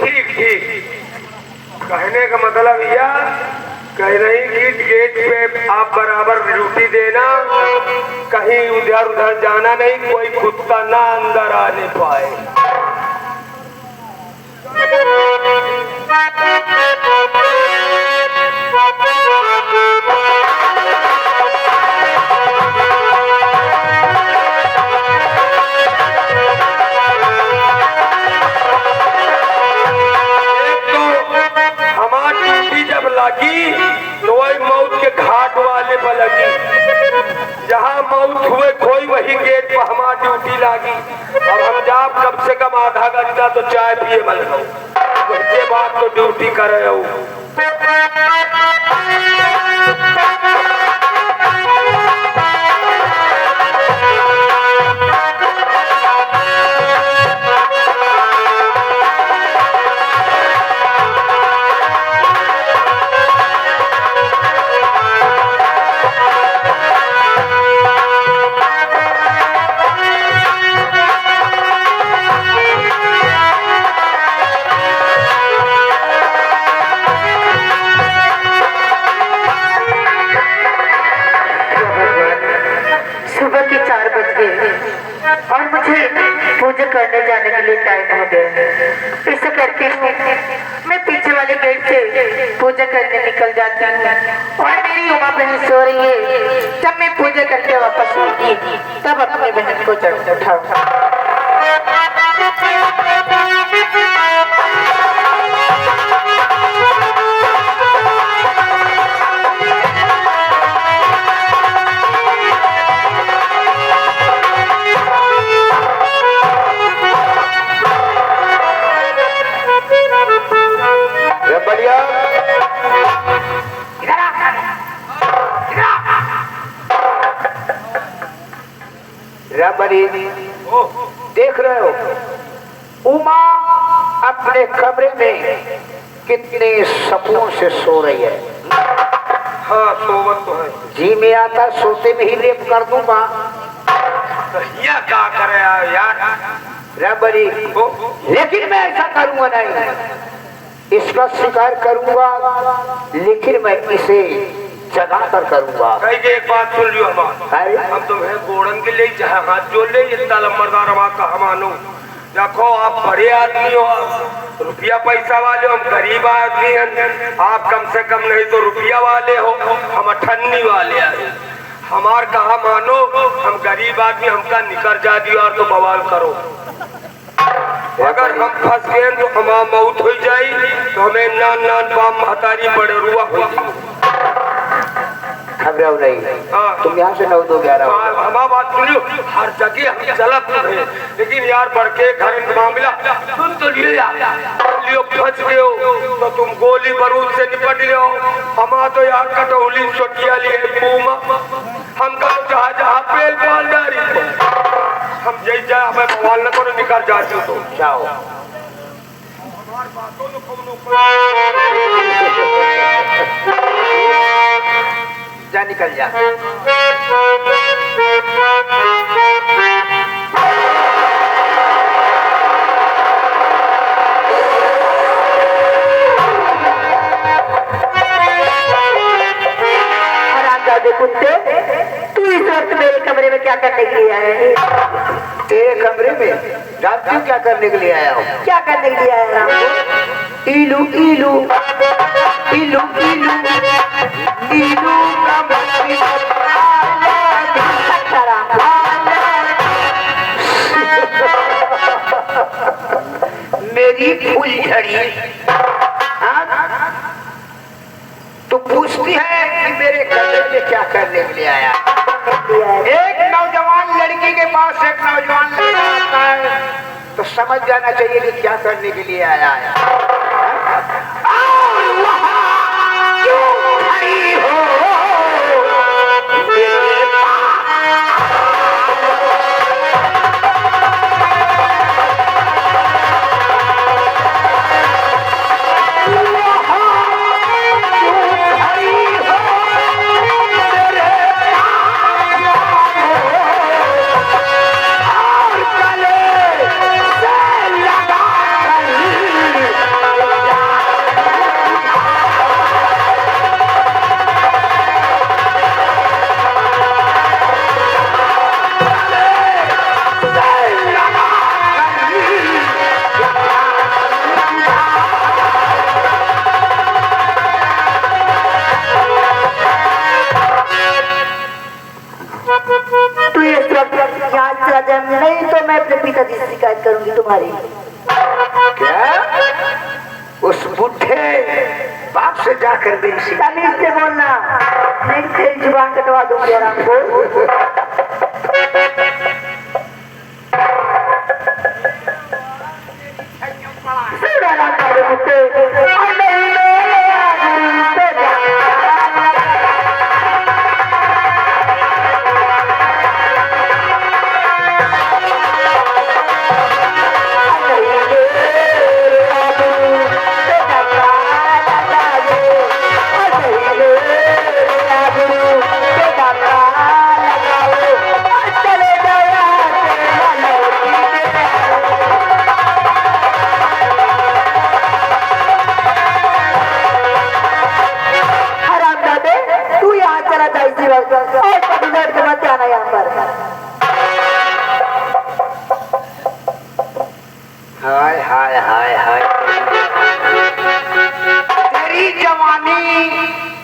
ठीक ठीक। कहने का मतलब यह कह रही कि गेट पे आप बराबर ड्यूटी देना, कहीं उधर उधर जाना नहीं, कोई कुत्ता ना अंदर आने पाए। तो वही मौत के घाट वाले पर लगी, जहाँ मौत हुए खोई वही गेट पर हमारी ड्यूटी लगी। अब हम जाब कम से कम आधा घंटा तो चाय पिए बन गए, उसके बाद तो ड्यूटी करे हो। और मुझे पूजा करने जाने के लिए टाइम हो गया। इसे करके मैं पीछे वाले गेट से पूजा करने निकल जाती हूँ और मेरी उमा बहन सो रही है। जब मैं पूजा करके वापस आऊंगी तब अपने बहन को जरूर उठाऊंगा। देख रहे हो उमा अपने कमरे में कितने सुकून से सो रही है। हाँ सोवत तो है। जी में आता सोते में ही रेप कर दूंगा। यह क्या करे यार रबरी, लेकिन मैं ऐसा करूंगा नहीं, इसका शिकार करूंगा, लेकिन मैं इसे जगा कर करूंगा। एक बात सुन लियो हमारे, हम तुम्हें गोड़न के लिए जहाँ हाथ जोड़ ले, इतना लंबरदार का मानो। देखो आप बड़े आदमी हो, रुपया पैसा वाले हो, हम गरीब आदमी हैं। आप कम से कम नहीं तो रुपया वाले हो, हम अठन्नी वाले हैं। हमार कहा मानो, हम गरीब आदमी, हमका निकर जा दिया और तो बवाल करो। अगर हम फंस गए तो हमारा मौत हो जाए, तो हमें नान नान बाम महतारी बड़े रुआ हो। घबराओ नहीं, तुम यहाँ से 9-2-11 हमारा बात सुनियो, हर जगह हम चलत है, लेकिन यार बढ़ के घर में मामला सुन तो लियो फंस गए हो तो तुम गोली बारूद से निपट रहे हो। हमारा तो यार कटौली सोटिया लिए पूमा, हमका तो जहाँ जहाँ पेल पाल डारी, हम जय जाए हमें भगवान न करो निकल जाती हो तो जाओ। जा निकल जा। कुत्ते, तू इस वक्त मेरे कमरे में क्या करने के लिए आया है? तेरे कमरे में रात को क्या करने के लिए आया हूँ? क्या करने के लिए आया हूँ? इलू इलू इलू इलू इलू मेरी फूल झड़ी तो पूछती है कि मेरे कमरे में क्या करने के लिए आया। एक नौजवान लड़की के पास एक नौजवान लड़का आता है तो समझ जाना चाहिए कि क्या करने के लिए आया है। पिताजी से शिकायत करूंगी तुम्हारी। क्या? उस बुढ़े बाप से जाकर मेरी शिकायत? तमीज से बोलना, नहीं तेरी जुबान कटवा दूंगी आराम को। हाय हाय हाय हाय, तेरी जवानी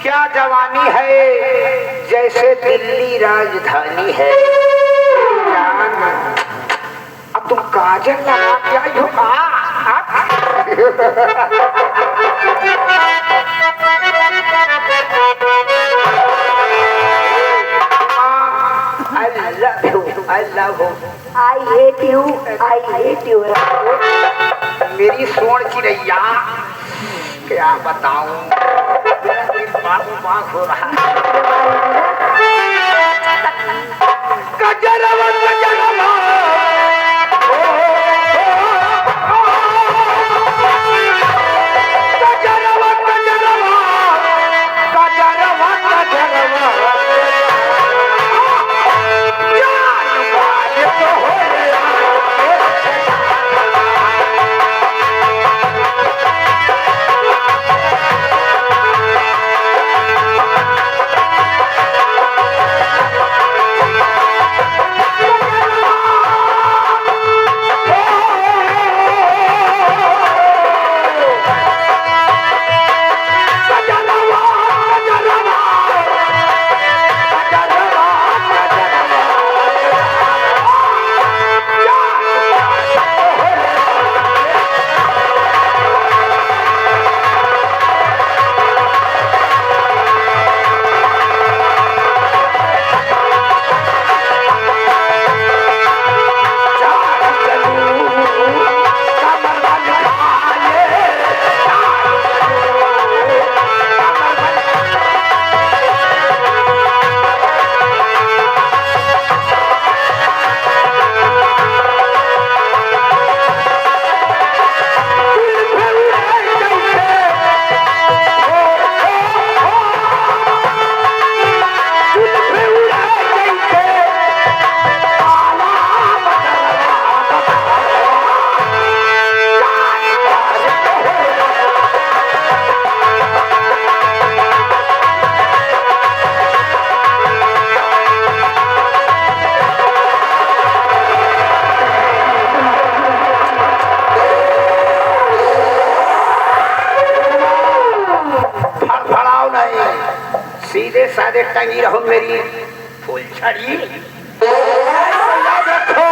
क्या जवानी है, जैसे दिल्ली राजधानी है। अब तुम काजल लगा क्या हो? I love you. I hate you. I hate you. मेरी सोच की रैया क्या बताऊं, बाग हो रहा है। गजरवा गजरवा गजरवा गजरवा गजरवा सीधे साधे टंगी रहो मेरी फूल छड़ी। याद रखो,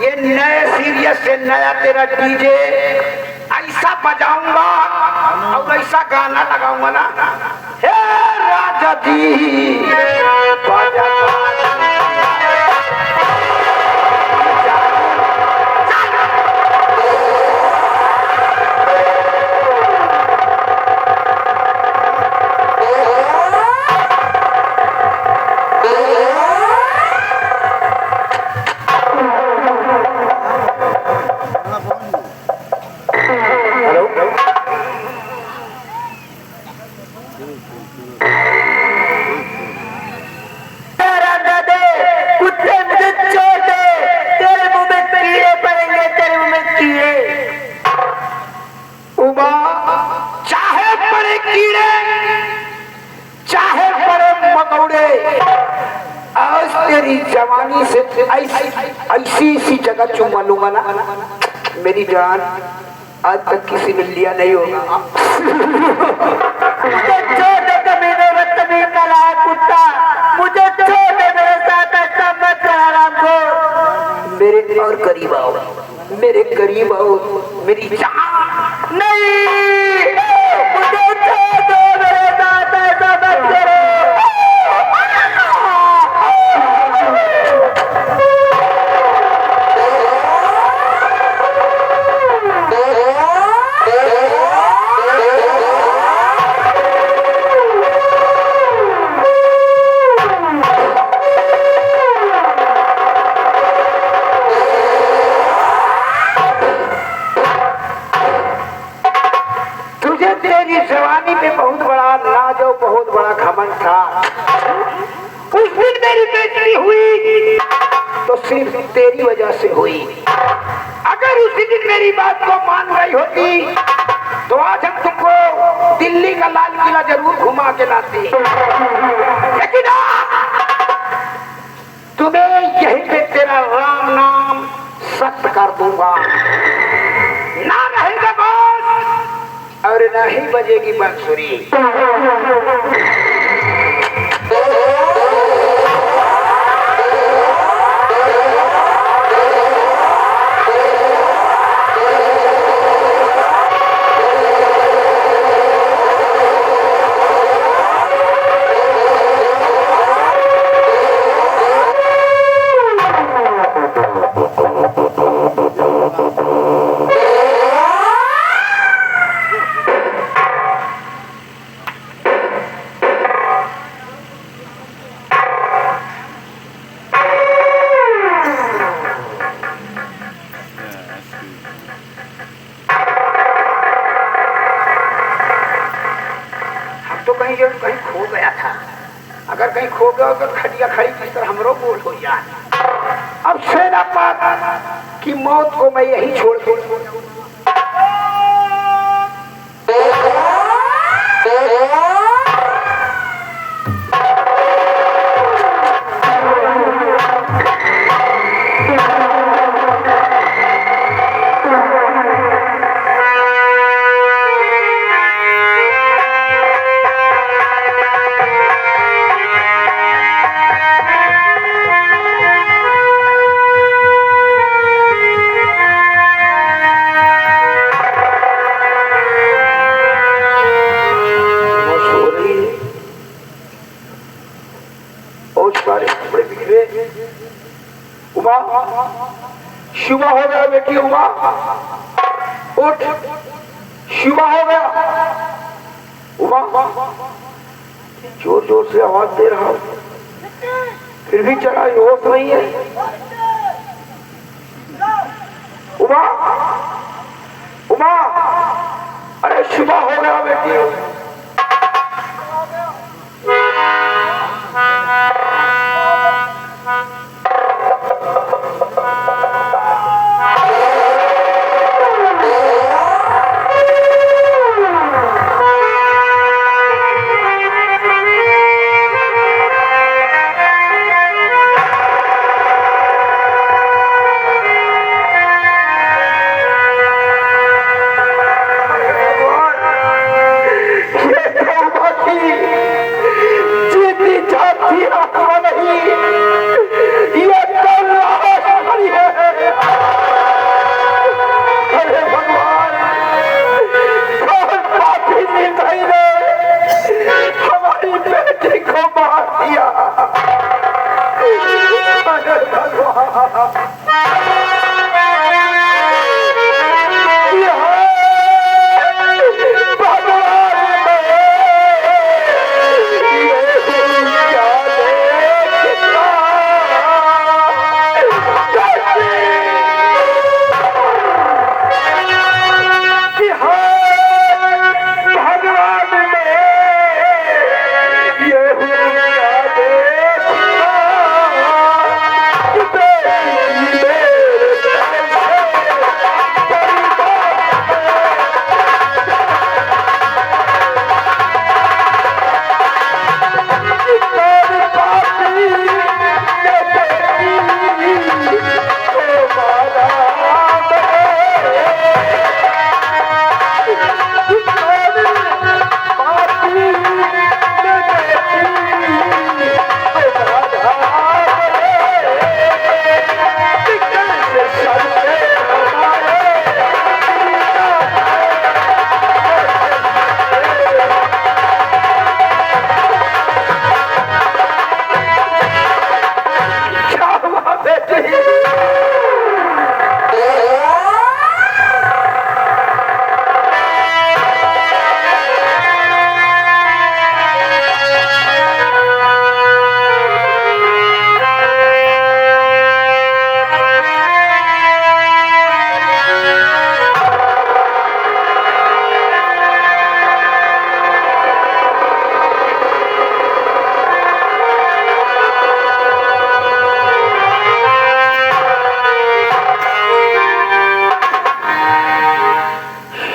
ये नए सीरियस से नया तेरा डीजे ऐसा बजाऊंगा और ऐसा गाना लगाऊंगा ना, हे राजा जी बाजा जवानी से ऐसी जगह चुमा लूंगा ना मेरी जान, आज तक किसी ने लिया नहीं होगा। मुझे छोड़ दे कमीने बदतमीज नालायक कुत्ता, मुझे छोड़ दे, मेरे साथ ऐसा मत कर हराम को। मेरे और करीब आओ, मेरे करीब आओ, मेरी जान। नहीं, मुझे छोड़ दो, मेरे साथ ऐसा मत करो। तेरी जवानी पे बहुत बड़ा नाज और बहुत बड़ा घमंड था। उस दिन मेरी बेइज्जती हुई तो सिर्फ तेरी वजह से हुई। अगर उसी दिन मेरी बात को मान गई होती तो आज हम तुमको दिल्ली का लाल किला जरूर घुमा के लाते, लेकिन तुम्हें यहीं पे तेरा राम नाम सत्य कर दूंगा। ना रहेगा बात और ना ही बजेगी बांसुरी। कहीं खो गया था। अगर कहीं खो गया तो खटिया खड़ी किस तरह हमरो बोल हो जाए। अब सेनापत की मौत को मैं यही छोड़ दूं। उमा, शुभ हो गया बेटी। उमा उठ, शुभ हो गया। उमा जोर जोर से आवाज दे रहा हूं, फिर भी चला होश नहीं है। उमा, उमा, अरे शुभ हो गया बेटी।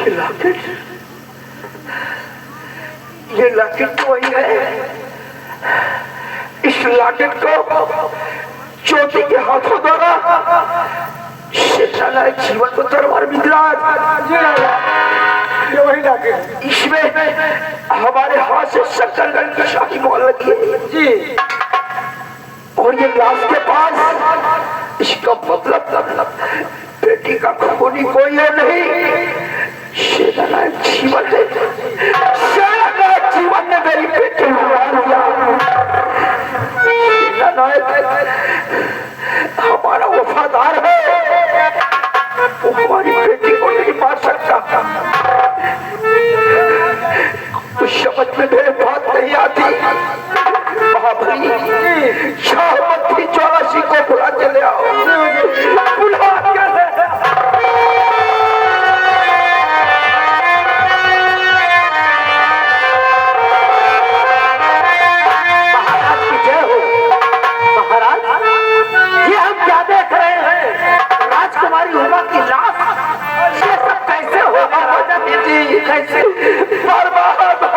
ये लॉकेट तो वही है। इस लॉकेट को चोटी के हाथों द्वारा जीवन को तरवार मिला। ये वही लॉकेट, इसमें हमारे हाथ से शक्करगंज की शाही मोहर लगी है जी। और ये लाश के पास इसका मतलब बेटी का खूनी कोई और नहीं, जीवन ने मेरी बेटी को मार दिया। हमारा वफादार है, वो हमारी बेटी को नहीं मार सकता। कुछ समझ में मेरे बात नहीं आती। महाबली 84 को बुला के ले आओ, बुला के ले राजकुमारी उमा की लाश, ये सब कैसे होगा राजा जी? कैसे बर्बाद हो गया।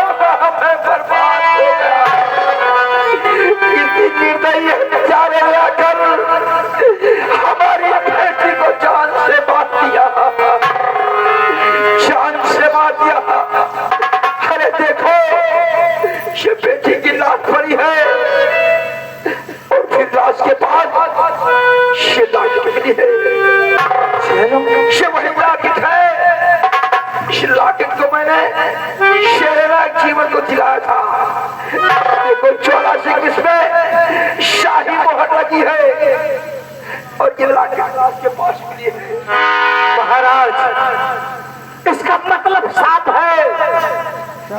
किसी निर्दयी बेचारे आकर हमारी बेटी को जान से मार दिया, जान से मार दिया। अरे देखो, ये बेटी की लाश पड़ी है और फिर लाश के बाद ये लाश निकली है। ये वही लॉकेट है। इस लॉकेट को मैंने शेरनाग जीवन को दिलाया था। देखो 84 इसमें शाही मोहर लगी है और ये लॉकेट लाश के पास मिली है। महाराज, इसका मतलब साफ है,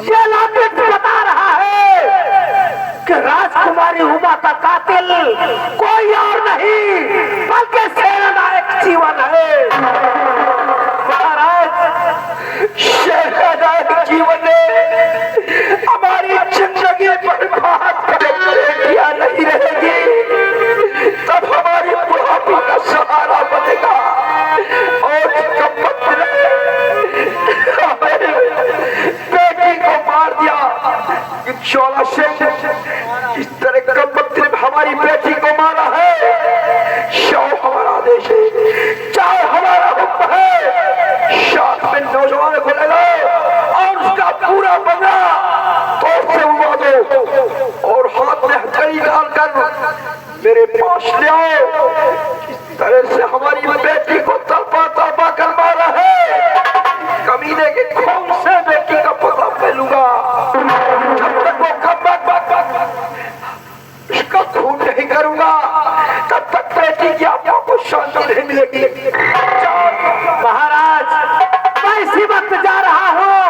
ये लॉकेट बता रहा है कि राजकुमारी उमा का कातिल कोई और नहीं बल्कि सेनानायक जीवन है। महाराज, सेनानायक जीवन ने हमारी जिंदगी बर्बाद किया नहीं रहेगी, तब हमारी बुढ़ापा का सहारा बनेगा। और बेटी को मार दिया। 84 इस तरह का मंत्री हमारी बेटी को मारा है। शाह हमारा आदेश है, चाहे हमारा हुक्म है, शाह में नौजवान को ले लो और उसका पूरा बंगला तोड़ से उड़ा दो और हाथ में हथकड़ी डालकर मेरे पास ले आओ। इस तरह से हमारी बेटी को तड़पा तड़पा कर मारा है। कमीने के खून से बेटी का पता फैलूंगा। जब तक वो इसका खून नहीं करूंगा, तब तक बेटी की आत्मा को शांति नहीं मिलेगी। महाराज, मैं इसी वक्त जा रहा हूँ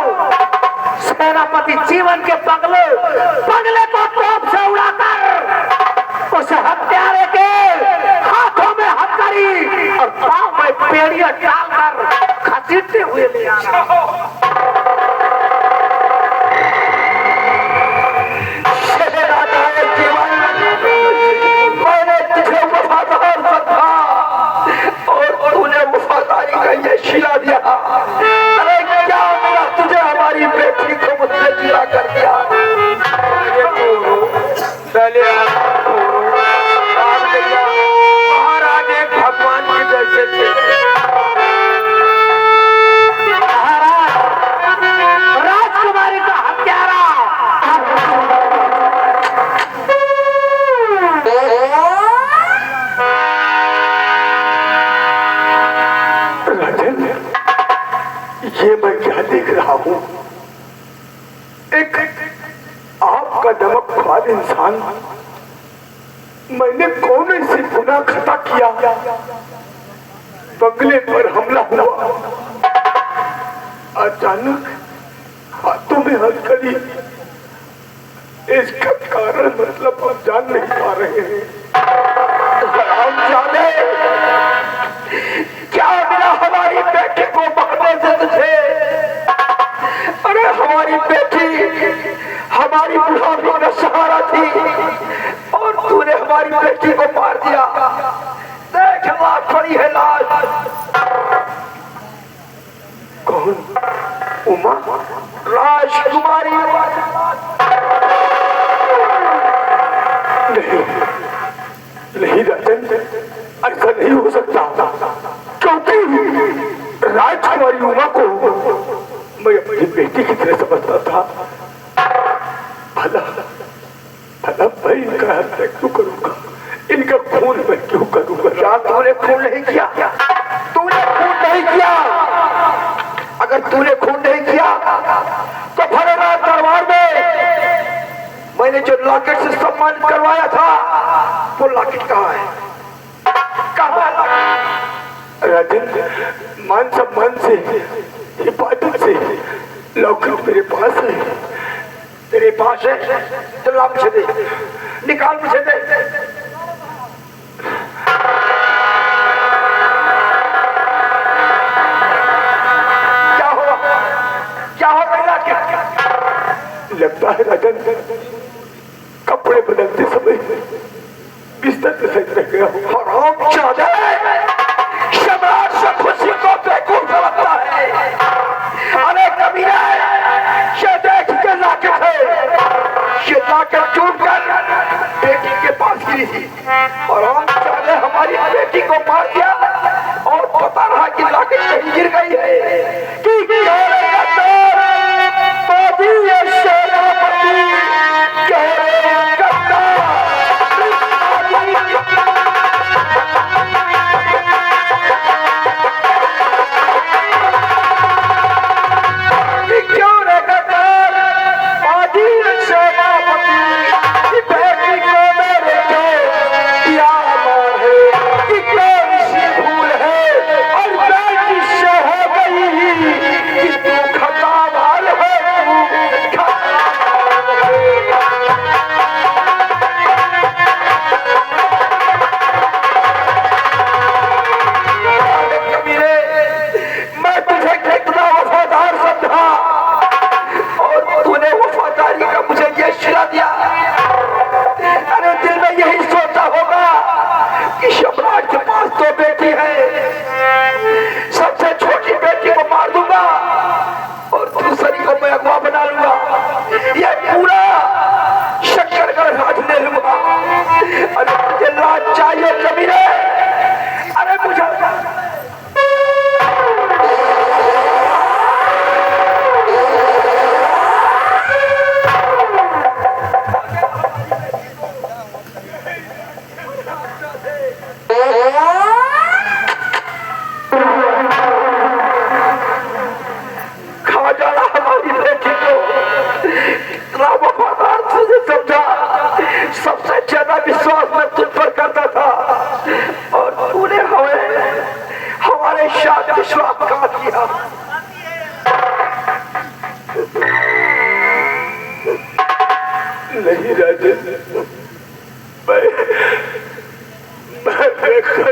सेनापति जीवन के बंगले को तोप से उड़ाकर उस हत्यारे के हाथों में हथकड़ी और पांव में पेड़िया डालकर घसीटते हुए ले आना। मैंने तुझे वफादार रखा और तूने वफादारी का ये शिला दिया। अरे क्या मिला तुझे? हमारी बेटी को मुझसे जुदा कर दिया। पहले महाराज एक भगवान के जैसे थे। राजकुमारी का हत्यारा राजन, ये मैं क्या देख रहा हूँ? एक आपका नमक ख्वार इंसान, मैंने कौन ऐसी गुनाह खता किया? बंगले पर हमला हुआ, अचानक हाथों में हथकड़ी। इसका कारण मतलब हम जान नहीं पा रहे हैं। हम जाने क्या मिला हमारी बेटी को मारने से तुझे? अरे हमारी बेटी हमारी बुढ़ापी का सहारा थी और तूने हमारी बेटी को मार दिया। देख लाश पड़ी है, लाश। कौन? उमा? राजकुमारी? नहीं नहीं राजन, ऐसा नहीं हो सकता, क्योंकि राजकुमारी उमा को मैं अपनी बेटी की तरह समझता था। भला भला मैं इनका हत्या क्यों करूंगा, इनका खून मैं क्यों करूंगा? क्या तूने खून नहीं किया? तूने खून नहीं किया। अगर तूने खून नहीं किया तो भरनाथ दरबार में मैंने जो लॉकेट से सम्मानित करवाया था वो लॉकेट कहाँ है? राजन, मान सम्मान से, हिफाजत से लॉकेट मेरे पास है। तेरे पास है तो ला मुझे दे, निकाल मुझे दे। क्या हुआ? क्या हो गया? लगता है राजन कपड़े बदलते समय बिस्तर पे सज रह गया हूँ। सम्राट से खुशी को बेवकूफ समझता है। अरे कमीना, ये देख के लॉकेट है, ये लॉकेट टूट कर बेटी के पास गिरी थी और हम चाहे हमारी बेटी को मार दिया और पता रहा कि लॉकेट कहीं गिर गई है कि नहीं राजन, मैं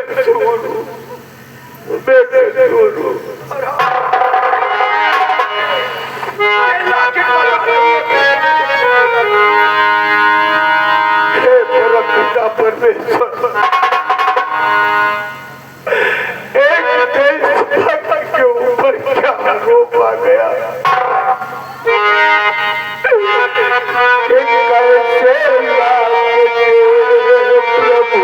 कसूर हूँ, मैं कसूर हूँ। हे मेरा पिता परमेश्वर, एक देशभक्त के ऊपर क्या आरोप आ गया, कैसे प्रभु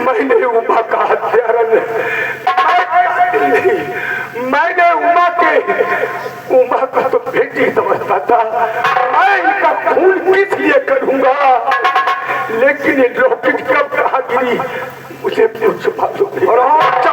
मैंने उमा का हत्यारण मैंने उमा का तो बेटी समझता था। मैं इनका खून किस लिए करूंगा, लेकिन ये रॉकेट कब कहाँ गिरी मुझे कुछ मालूम नहीं।